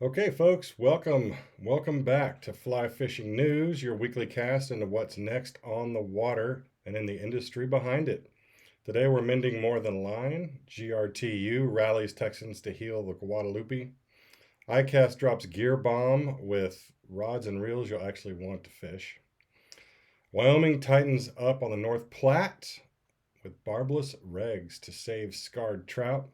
Okay, folks, welcome back to Fly Fishing News, your weekly cast into what's next on the water and in the industry behind it. Today we're mending more than line. GRTU rallies Texans to heal the Guadalupe. ICAST drops gear bomb with rods and reels you'll actually want to fish. Wyoming tightens up on the North Platte with barbless regs to save scarred trout.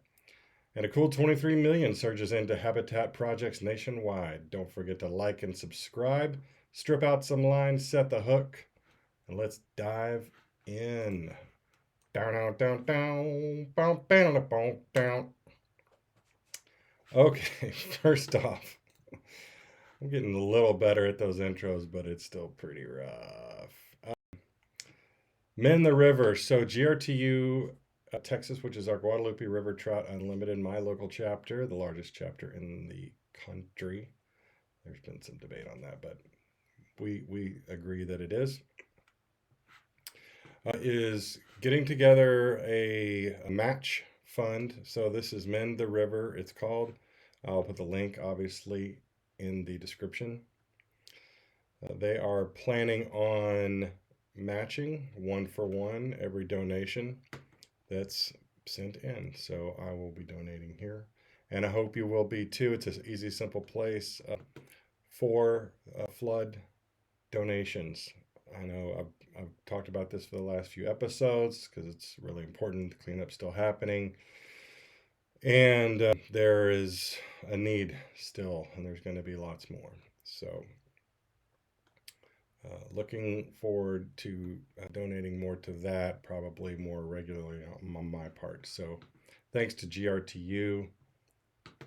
And a cool 23 million surges into habitat projects nationwide. Don't forget to like and subscribe, strip out some lines, set the hook, and let's dive in. Down, down, down, down, down, down, down. Okay, first off, I'm getting a little better at those intros, but it's still pretty rough. Men the River. So GRTU Texas, which is our Guadalupe River Trout Unlimited, my local chapter, the largest chapter in the country. There's been some debate on that, but we agree that it is getting together a match fund. So this is Mend the River, it's called. I'll put the link, obviously, in the description. They are planning on matching 1-for-1 every donation that's sent in. So I will be donating here, and I hope you will be too. It's an easy, simple place for flood donations. I know I've talked about this for the last few episodes because it's really important. The cleanup's still happening, and there is a need still, and there's going to be lots more. So looking forward to donating more to that, probably more regularly on my part. So thanks to GRTU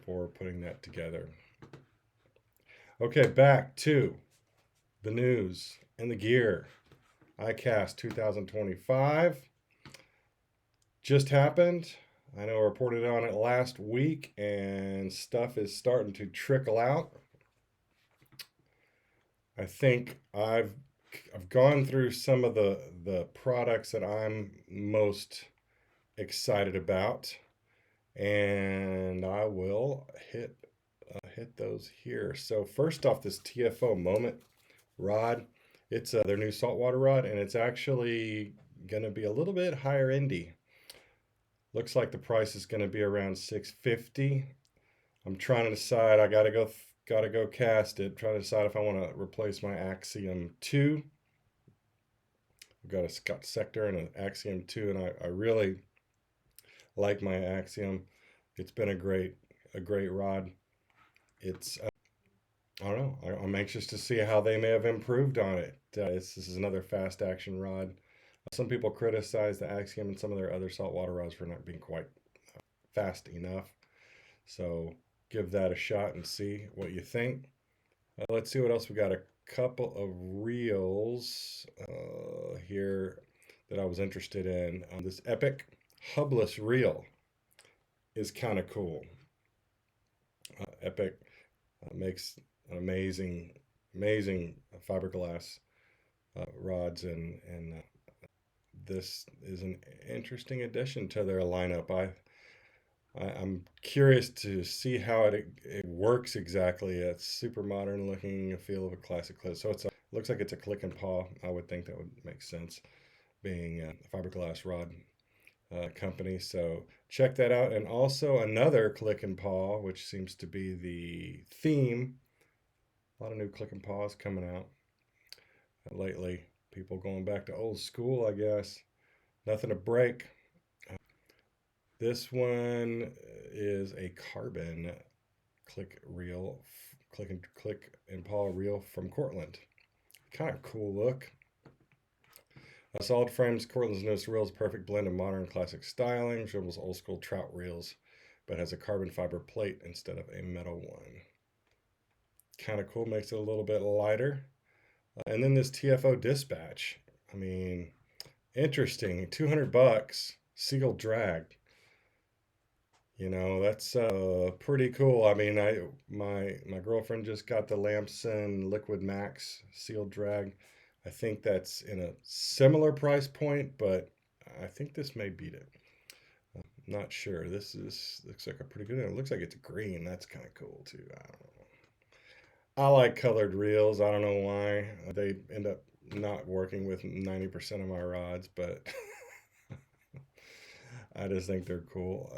for putting that together. Okay, back to the news and the gear. ICAST 2025 just happened. I know I reported on it last week, and stuff is starting to trickle out. I think I've gone through some of the products that I'm most excited about, and I will hit those here. So first off, this TFO Moment rod. It's their new saltwater rod, and it's actually going to be a little bit higher indie. Looks like the price is going to be around $650. I'm trying to decide. I gotta go cast it. Trying to decide if I want to replace my Axiom 2. I've got a Scott Sector and an Axiom 2, and I really like my Axiom. It's been a great rod. It's I don't know. I'm anxious to see how they may have improved on it. This is another fast action rod. Some people criticize the Axiom and some of their other saltwater rods for not being quite fast enough. So give that a shot and see what you think. Let's see what else we got. A couple of reels here that I was interested in. This Epic Hubless reel is kind of cool. Epic makes an amazing fiberglass rods, and this is an interesting addition to their lineup. I'm curious to see how it works exactly. It's super modern looking, a feel of a classic clip. So looks like it's a click and paw. I would think that would make sense, being a fiberglass rod company. So check that out. And also another click and paw, which seems to be the theme. A lot of new click and paws coming out lately. People going back to old school, I guess. Nothing to break. This one is a carbon click and paw reel from Cortland. Kind of cool look. Solid frames, Cortland's newest reels, perfect blend of modern classic styling, resembles old school trout reels, but has a carbon fiber plate instead of a metal one. Kind of cool, makes it a little bit lighter. And then this TFO Dispatch. I mean, interesting. $200, Seagull drag. You know, that's pretty cool. I mean, my girlfriend just got the Lamson Liquid Max sealed drag. I think that's in a similar price point, but I think this may beat it. Not sure. This looks like a pretty good one. It looks like it's green. That's kind of cool too. I don't know. I like colored reels. I don't know why. They end up not working with 90% of my rods, but I just think they're cool.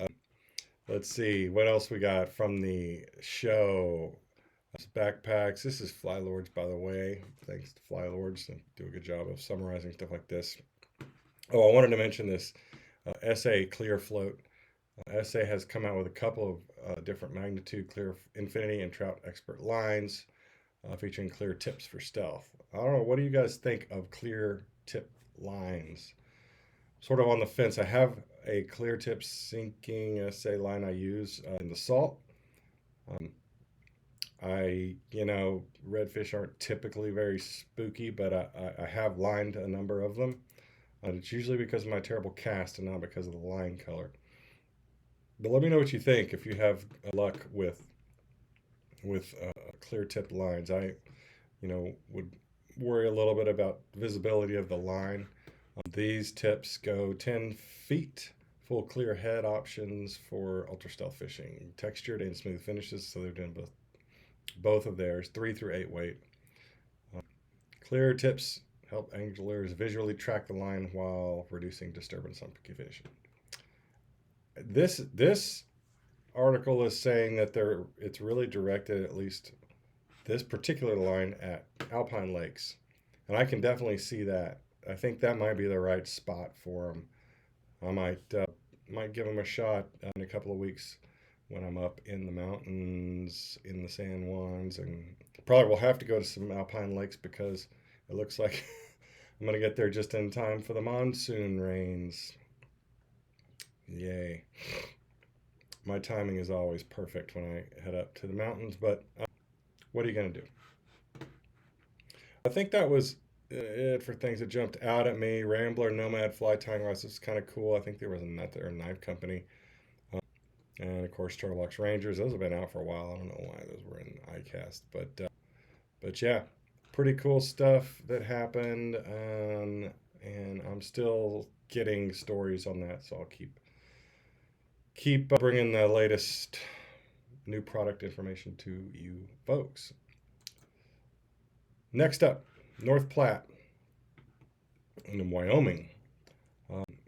Let's see what else we got from the show. Backpacks. This is Fly Lords, by the way. Thanks to Fly Lords. They do a good job of summarizing stuff like this. Oh, I wanted to mention this SA Clear Float. SA has come out with a couple of different magnitude clear infinity and trout expert lines featuring clear tips for stealth. I don't know. What do you guys think of clear tip lines? Sort of on the fence. I have a clear tip sinking SA line I use in the salt. Um, redfish aren't typically very spooky, but I have lined a number of them. It's usually because of my terrible cast and not because of the line color. But let me know what you think if you have luck with clear tip lines. I, would worry a little bit about visibility of the line. These tips go 10 feet. Full clear head options for ultra stealth fishing. Textured and smooth finishes, so they're doing both of theirs. 3 through 8 weight. Clear tips help anglers visually track the line while reducing disturbance on fishing. This article is saying that it's really directed, at least this particular line, at alpine lakes, and I can definitely see that. I think that might be the right spot for them. I might give them a shot in a couple of weeks when I'm up in the mountains in the San Juans, and probably will have to go to some alpine lakes because it looks like I'm gonna get there just in time for the monsoon rains. Yay. My timing is always perfect when I head up to the mountains, but what are you going to do? I think that was it for things that jumped out at me. Rambler, Nomad, Fly Tying Rods is kind of cool. I think there was a nut or a knife company. And of course, Turtlex Rangers. Those have been out for a while. I don't know why those were in ICAST, but yeah, pretty cool stuff that happened. And I'm still getting stories on that, so I'll keep bringing the latest new product information to you folks. Next up, North Platte in Wyoming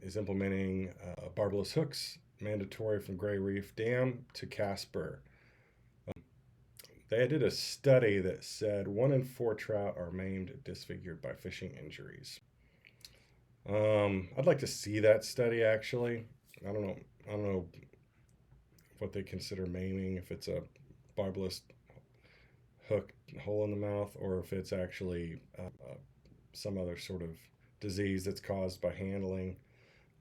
is implementing barbless hooks, mandatory from Gray Reef Dam to Casper. They did a study that said 1 in 4 trout are maimed, disfigured by fishing injuries. I'd like to see that study actually. I don't know what they consider maiming, if it's a barbless hook hole in the mouth or if it's actually some other sort of disease that's caused by handling.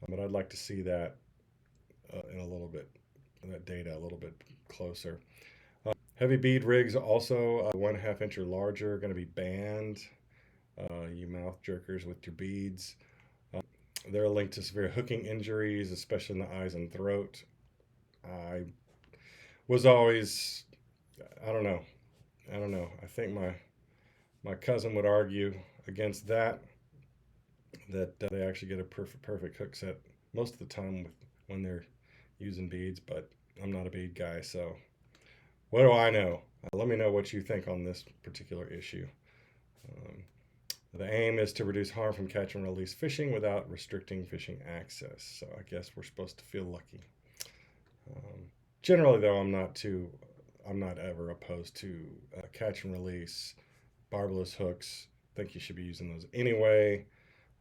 But I'd like to see that in a little bit, that data a little bit closer. Heavy bead rigs also 1.5 inch or larger are going to be banned. You mouth jerkers with your beads. They're linked to severe hooking injuries, especially in the eyes and throat. I was always, I don't know. I think my cousin would argue against that they actually get a perfect hook set most of the time when they're using beads, but I'm not a bead guy, so what do I know? Let me know what you think on this particular issue. The aim is to reduce harm from catch and release fishing without restricting fishing access. So I guess we're supposed to feel lucky. Generally, though, I'm not ever opposed to catch and release, barbless hooks. I think you should be using those anyway.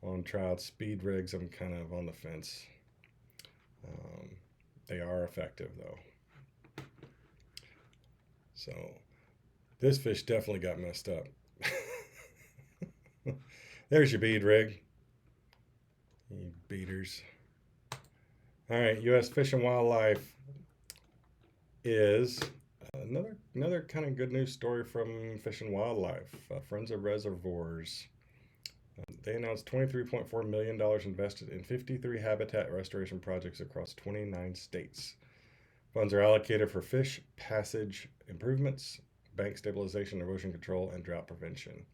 On trout, speed rigs, I'm kind of on the fence. They are effective, though. So this fish definitely got messed up. There's your bead rig. You beaters. All right, U.S. Fish and Wildlife is another kind of good news story from Fish and Wildlife. Friends of Reservoirs. They announced $23.4 million invested in 53 habitat restoration projects across 29 states. Funds are allocated for fish passage improvements, bank stabilization, erosion control, and drought prevention.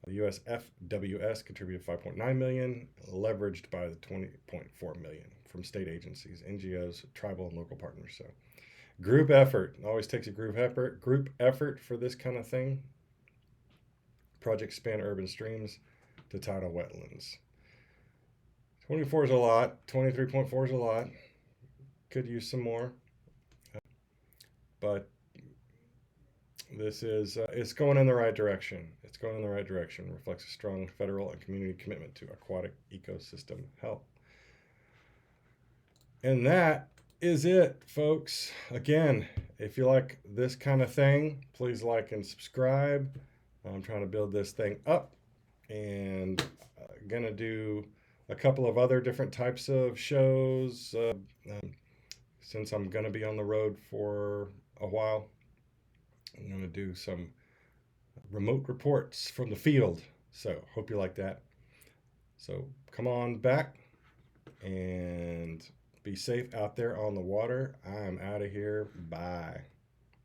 The U.S. FWS contributed $5.9 million, leveraged by the $20.4 million from state agencies, NGOs, tribal and local partners. So Group effort. Always takes a group effort for this kind of thing. Projects span urban streams to tidal wetlands. 24 is a lot. 23.4 is a lot. Could use some more. But this is, it's going in the right direction. It's going in the right direction. Reflects a strong federal and community commitment to aquatic ecosystem health. And that is it, folks. Again, if you like this kind of thing, please like and subscribe. I'm trying to build this thing up, and gonna do a couple of other different types of shows since I'm gonna be on the road for a while. I'm gonna do some remote reports from the field, so hope you like that. So come on back and be safe out there on the water. I'm out of here. Bye.